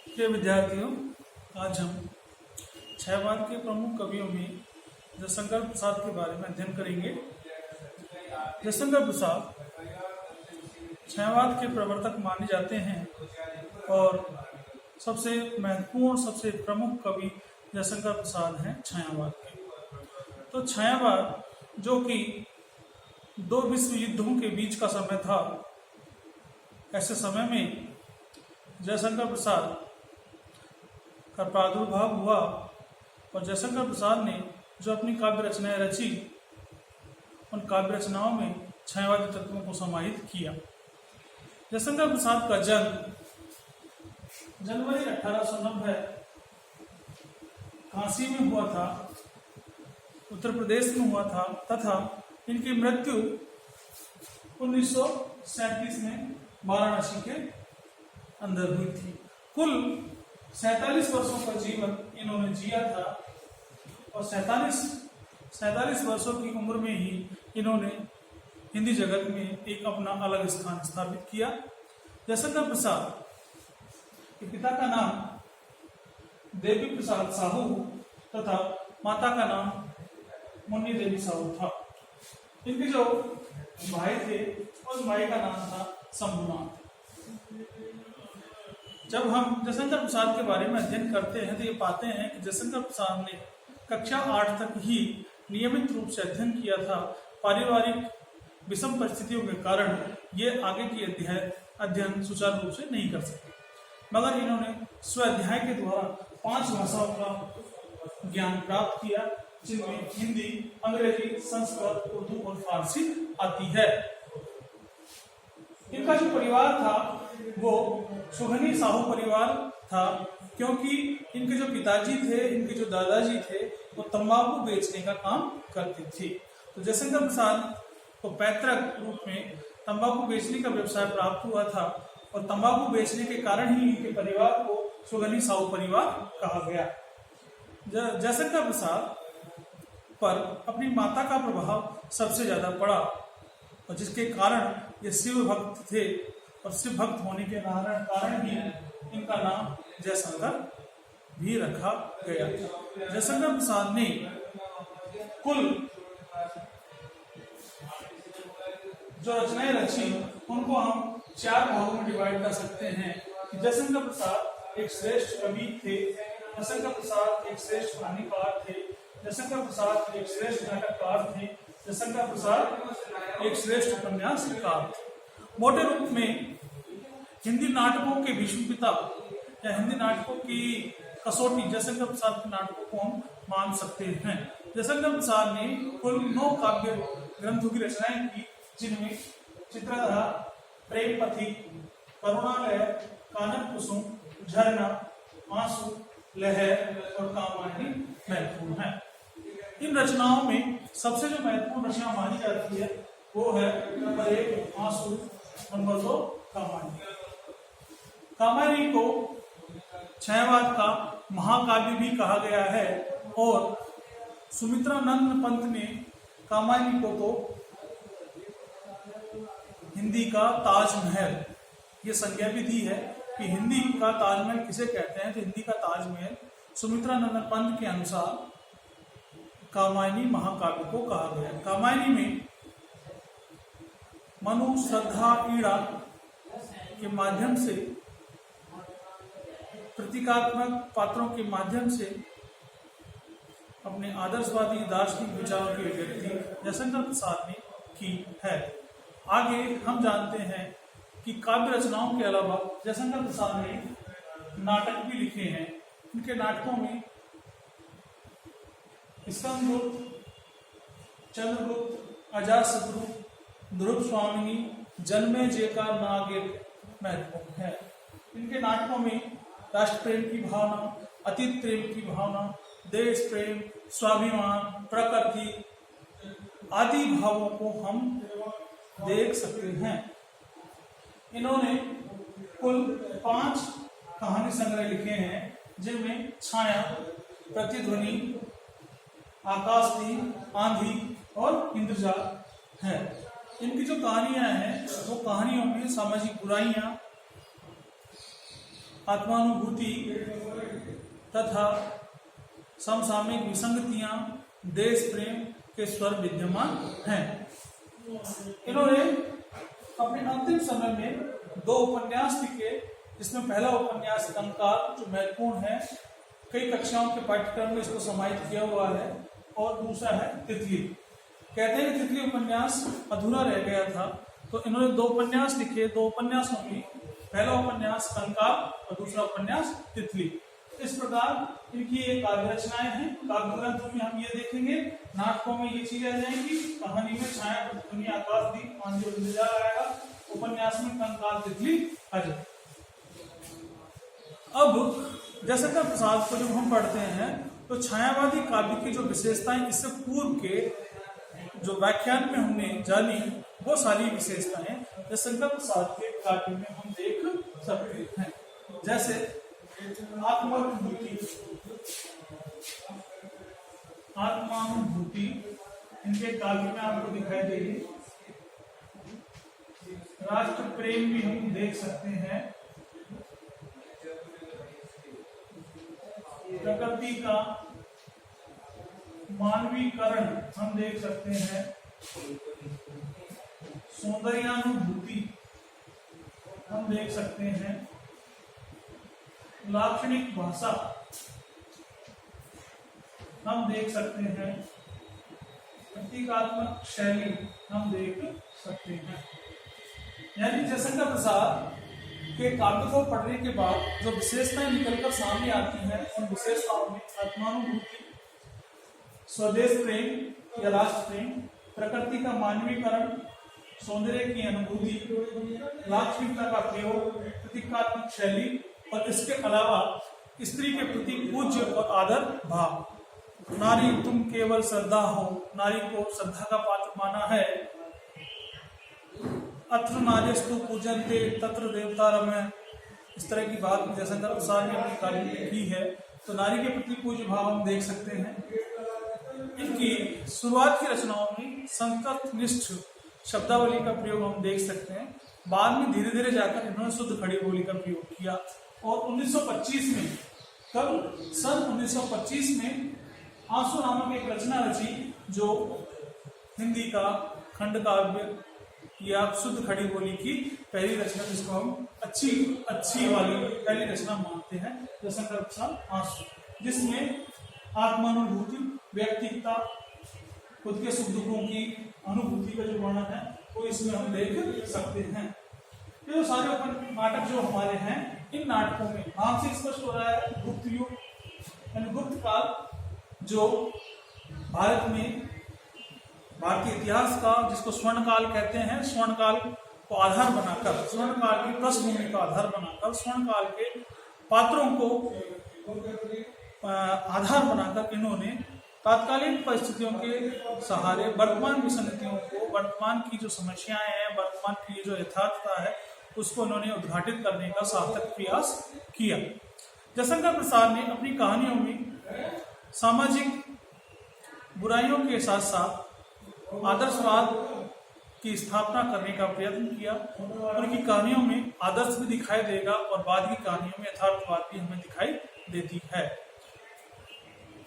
प्रिय विद्यार्थियों, आज हम छायावाद के प्रमुख कवियों में जयशंकर प्रसाद के बारे में अध्ययन करेंगे। जयशंकर प्रसाद छायावाद के प्रवर्तक माने जाते हैं और सबसे महत्वपूर्ण, सबसे प्रमुख कवि जयशंकर प्रसाद हैं छायावाद के। तो छायावाद, जो कि दो विश्व युद्धों के बीच का समय था, ऐसे समय में जयशंकर प्रसाद का प्रादुर्भाव हुआ और जयशंकर प्रसाद ने जो अपनी काव्य रचनाएं रची, उन काव्य रचनाओं में छायावादी तत्वों को समाहित किया। जयशंकर प्रसाद का जन्म जनवरी 1890 काशी में हुआ था, उत्तर प्रदेश में हुआ था, तथा इनकी मृत्यु 1937 में वाराणसी के अंदर हुई थी। कुल 47 वर्षों का जीवन इन्होंने जिया था और 47 वर्षों की उम्र में ही इन्होंने हिंदी जगत में एक अपना अलग स्थान स्थापित किया। जयशंकर प्रसाद के पिता का नाम देवी प्रसाद साहू तथा माता का नाम मुन्नी देवी साहू था। इनके जो भाई थे, उस भाई का नाम था शंभुनाथ। जब हम जयशंकर प्रसाद के बारे में अध्ययन करते हैं तो ये पाते हैं कि जयशंकर प्रसाद ने कक्षा 8 तक ही नियमित रूप से अध्ययन किया था। पारिवारिक विषम परिस्थितियों के कारण ये आगे की अध्ययन सुचारू रूप से नहीं कर सके, मगर इन्होंने स्वाध्याय के द्वारा 5 भाषाओं का ज्ञान प्राप्त किया, जिनमें हिंदी, अंग्रेजी, संस्कृत, उर्दू और फारसी आती है। इनका जो परिवार था वो सुघनी साहू परिवार था, क्योंकि इनके जो पिताजी थे, इनके जो दादाजी थे, वो तंबाकू बेचने का काम करते थे। तो जयशंकर प्रसाद को पैतृक रूप में तंबाकू बेचने का व्यवसाय प्राप्त हुआ था और तंबाकू बेचने के कारण ही इनके परिवार को सुघनी साहू परिवार कहा गया। जयशंकर प्रसाद पर अपनी माता का प्रभाव सबसे ज्यादा पड़ा और जिसके कारण ये शिव भक्त थे और शिव भक्त होने के कारण ही इनका नाम जयशंकर भी रखा गया। जयशंकर प्रसाद ने कुल जो रचनाएं रची, उनको हम 4 भागों में डिवाइड कर सकते हैं। जयशंकर प्रसाद एक श्रेष्ठ कवि थे, जयशंकर प्रसाद एक श्रेष्ठ कहानीकार थे, जयशंकर प्रसाद एक श्रेष्ठ नाटककार थे, जयशंकर प्रसाद एक श्रेष्ठ उपन्यासकार थे। मोटे रूप में हिंदी नाटकों के भीष्म पिता या हिंदी नाटकों की कसौटी जयशंकर प्रसाद के नाटकों को हम मान सकते हैं। जयशंकर प्रसाद ने कुल 9 काव्य ग्रंथों की रचनाएं की, जिनमें चित्रधारा, प्रेम पथिक, करुणालय, कानन कुसुम, झरना, आंसू, लहर और कामायनी महत्वपूर्ण है। इन रचनाओं में सबसे जो महत्वपूर्ण रचना मानी जाती है वो है नंबर 1 आंसू, नंबर 2 कामायनी। कामायनी को छायावाद का महाकाव्य भी कहा गया है और सुमित्रानंद पंत ने कामायनी को तो हिंदी का ताजमहल ये संज्ञा भी दी है कि हिंदी का ताजमहल किसे कहते हैं, तो हिंदी का ताजमहल सुमित्रानंद पंत के अनुसार कामायनी महाकाव्य को कहा गया। कामायनी में मनु, श्रद्धा, ईड़ा के माध्यम से, प्रतीकात्मक पात्रों के माध्यम से अपने आदर्शवादी दार्शनिक विचारों की अभिव्यक्ति जयशंकर प्रसाद ने की है। आगे हम जानते हैं कि काव्य रचनाओं के अलावा जयशंकर प्रसाद ने नाटक भी लिखे हैं। इनके नाटकों में स्कंदगुप्त, चंद्रगुप्त, अजातशत्रु, ध्रुव स्वामिनी, जन्मेजय का नागेर महत्वपूर्ण है। इनके नाटकों में राष्ट्र प्रेम की भावना, अतीत प्रेम की भावना, देश प्रेम, स्वाभिमान, प्रकृति आदि भावों को हम देख सकते हैं। इन्होंने कुल 5 कहानी संग्रह लिखे हैं, जिनमें छाया, प्रतिध्वनि, आकाशदीप, आंधी और इंद्रजाल है। इनकी जो कहानियां हैं वो कहानियों में सामाजिक बुराइयां, आत्मानुभूति तथा समसामयिक विसंगतियां, देश प्रेम के स्वर विद्यमान हैं। इन्होंने अपने अंतिम समय में 2 उपन्यास लिखे, जिसमें पहला उपन्यास कंकाल जो महत्वपूर्ण है, कई कक्षाओं के पाठ्यक्रम में इसको समाहित किया हुआ है, और दूसरा है तितली। कहते हैं कि तितली उपन्यास अधूरा रह गया था, तो इन्होंने 2 उपन्यास लिखे। 2 उपन्यासों में पहला उपन्यास कंकाल और दूसरा उपन्यास तितली। इस प्रकार इनकी ये काव्य रचनाएं हैं। काव्य ग्रंथों में हम ये देखेंगे, नाटकों में ये चीजें आ जाएंगी, कहानी में छाया दुनिया आकाश दीप मानदेव इंतजार आएगा, उपन्यास में कंकाल तितली आ जाए। अब जयशंकर प्रसाद को जब हम पढ़ते हैं तो छायावादी काव्य की जो विशेषताएं इससे पूर्व के जो व्याख्यान में हमने जानी, वो सारी विशेषताएं जयशंकर प्रसाद के काव्य में हम देख सकते हैं। जैसे आत्मानुभूति इनके काव्य में आपको दिखाई देगी। राष्ट्र प्रेम भी हम देख सकते हैं। प्रकृति का मानवीकरण हम देख सकते हैं। सौंदर्यानुभूति हम देख सकते हैं। लाक्षणिक भाषा हम देख सकते हैं। प्रतीकात्मक शैली हम देख सकते हैं। यानी जयशंकर प्रसाद के काव्य को पढ़ने के बाद जो विशेषताएं निकलकर सामने आती हैं, उन विशेषताओं में आत्मानुभूति, स्वदेश प्रेम या राष्ट्र प्रेम, प्रकृति का मानवीकरण, सौंदर्य की अनुभूति, लाक्षणिकता का प्रयोग, प्रतीकात्मक शैली, और इसके अलावा स्त्री के प्रति पूज्य और आदर भाव। नारी तुम केवल श्रद्धा हो, नारी को श्रद्धा का पात्र माना है। अत्र नार्यस्तु पूजन्ते तत्र देवता रमय, इस तरह की बात जयशंकर प्रसाद ने अपनी काव्य में की है। तो नारी के प्रति पूज्य भाव हम देख सकते हैं। इनकी शुरुआत की रचनाओं में संकल्पनिष्ठ शब्दावली का प्रयोग हम देख सकते हैं। बाद में धीरे धीरे जाकर इन्होंने शुद्ध खड़ी बोली का प्रयोग किया, और 1925 में, कब, सन 1925 में आंसू नामक एक रचना रची, जो हिंदी का खंड काव्य या शुद्ध खड़ी बोली की पहली रचना, जिसको हम अच्छी वाली पहली रचना मानते हैं, जयशंकर प्रसाद आंसू, जिसमें आत्मानुभूति, व्यक्तिगता, खुद के सुख दुखों की अनुभूति का जो वर्णन है वो इसमें हम देख सकते हैं। ये जो सारे नाटक जो हमारे हैं, इन नाटकों में नाम से स्पष्ट हो रहा है गुप्त युग यानी गुप्त काल, जो भारत में भारतीय इतिहास का, जिसको स्वर्ण काल कहते हैं, स्वर्ण काल को आधार बनाकर, स्वर्ण काल की पृष्ठभूमि का आधार बनाकर, स्वर्ण काल के पात्रों को आधार बनाकर इन्होंने तात्कालीन परिस्थितियों के सहारे वर्तमान विसंगतियों को, वर्तमान की जो समस्याएं हैं, वर्तमान की जो यथार्थता है, उसको उन्होंने उद्घाटित करने का सार्थक प्रयास किया। जयशंकर प्रसाद ने अपनी कहानियों में सामाजिक बुराइयों के साथ साथ आदर्शवाद की स्थापना करने का प्रयत्न किया। उनकी कहानियों में आदर्श भी दिखाई देगा और बाद की कहानियों में यथार्थवाद भी हमें दिखाई देती है।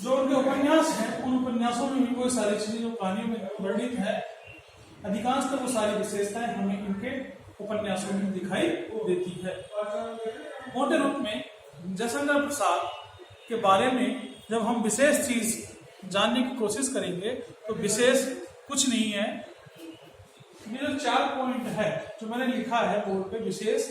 जो उनके उपन्यास हैं, उन उपन्यासों में भी वो सारी चीजें जो कहानियों में वर्णित है, अधिकांश तो वो सारी विशेषताएं हमें इनके उपन्यासों में दिखाई देती है। मोटे रूप में जयशंकर प्रसाद के बारे में जब हम विशेष चीज जानने की कोशिश करेंगे तो विशेष कुछ नहीं है। ये जो 4 पॉइंट है जो मैंने लिखा है बोर्ड पे, विशेष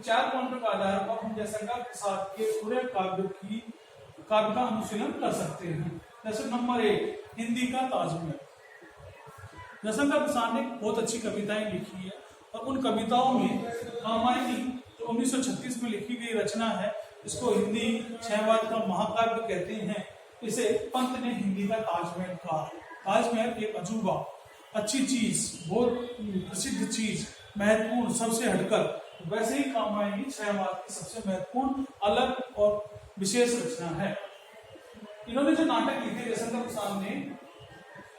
4 पॉइंटों का आधार पर हम जयशंकर प्रसाद के पूरे काव्य का अनुशीलन कर सकते हैं। जैसे नंबर 1, हिंदी का ताजमहल। जयशंकर प्रसाद ने बहुत अच्छी कविताएं लिखी है, और उन कविताओं में कामायनी जो 1936 में लिखी गई रचना है, इसको हिंदी छायावाद का महाकाव्य कहते हैं। इसे पंत ने हिंदी का ताजमहल कहा। ताजमहल एक अजूबा, अच्छी चीज, बहुत प्रसिद्ध चीज, महत्वपूर्ण, सबसे हटकर, वैसे ही कामायनी छायावाद की सबसे महत्वपूर्ण, अलग और विशेष रचना है। इन्होंने जो नाटक लिखे जयशंकर प्रसाद ने,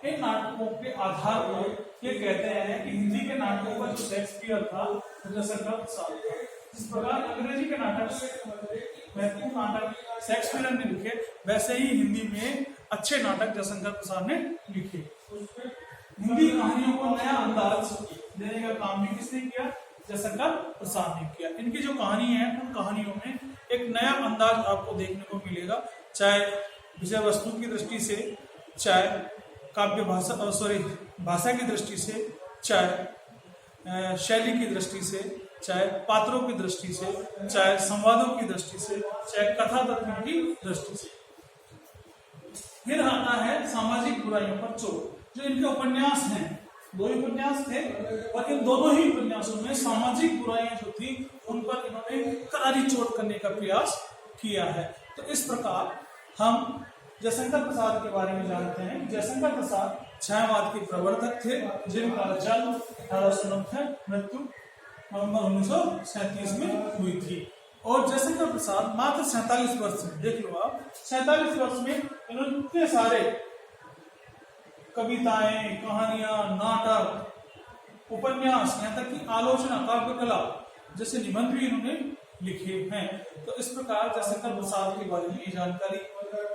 इन नाटकों के आधार पर ये कहते हैं कि हिंदी के नाटकों का जो शेक्सपियर था जयशंकर प्रसाद था। जिस प्रकार अंग्रेजी के नाटक महत्वपूर्ण नाटक शेक्सपियर ने लिखे, वैसे ही हिंदी में अच्छे नाटक जयशंकर प्रसाद ने लिखे। हिंदी कहानियों को नया अंदाज देने का काम भी किसने किया? जयशंकर प्रसाद ने किया। इनकी जो कहानी है उन कहानियों में एक नया अंदाज आपको देखने को मिलेगा, चाहे विषय वस्तु की दृष्टि से, चाहे काव्य भाषा भाषा की दृष्टि से, चाहे शैली की दृष्टि से, चाहे पात्रों की दृष्टि से, चाहे संवादों की दृष्टि से, चाहे कथा तत्व की दृष्टि से। फिर आता है सामाजिक बुराइयों पर चोट। जो इनके उपन्यास हैं, 2 उपन्यास थे, और इन दोनों ही उपन्यासों में सामाजिक बुराइयां जो थी उन पर इन्होंने करारी चोट करने का प्रयास किया है। तो इस प्रकार हम जयशंकर प्रसाद के बारे में जानते हैं। जयशंकर प्रसाद छायावाद के प्रवर्तक थे, जिनका जन्म 1890, मृत्यु नवंबर 1937 में हुई थी। और जयशंकर प्रसाद मात्र 47 वर्ष में, देख लो आप, 47 वर्ष में इन्होंने इतने सारे कविताएं, कहानियां, नाटक, उपन्यास, यहाँ तक कि आलोचना, काव्य कला जैसे निबंध भी इन्होंने लिखे हैं। तो इस प्रकार जयशंकर प्रसाद के बारे में ये जानकारी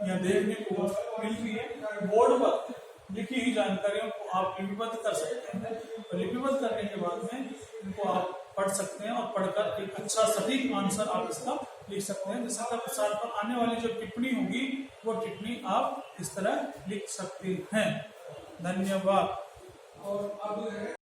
यहाँ देखने को मिलती है। बोर्ड पर लिखी हुई जानकारियों को आप लिपिबद्ध कर सकते हैं, और लिपिबद्ध करने के बाद में इनको आप पढ़ सकते हैं, और पढ़कर एक अच्छा सटीक आंसर आप इसका लिख सकते हैं। जयशंकर प्रसाद पर आने वाली जो टिप्पणी होगी वो टिप्पणी आप इस तरह लिख सकते हैं। धन्यवाद। और अब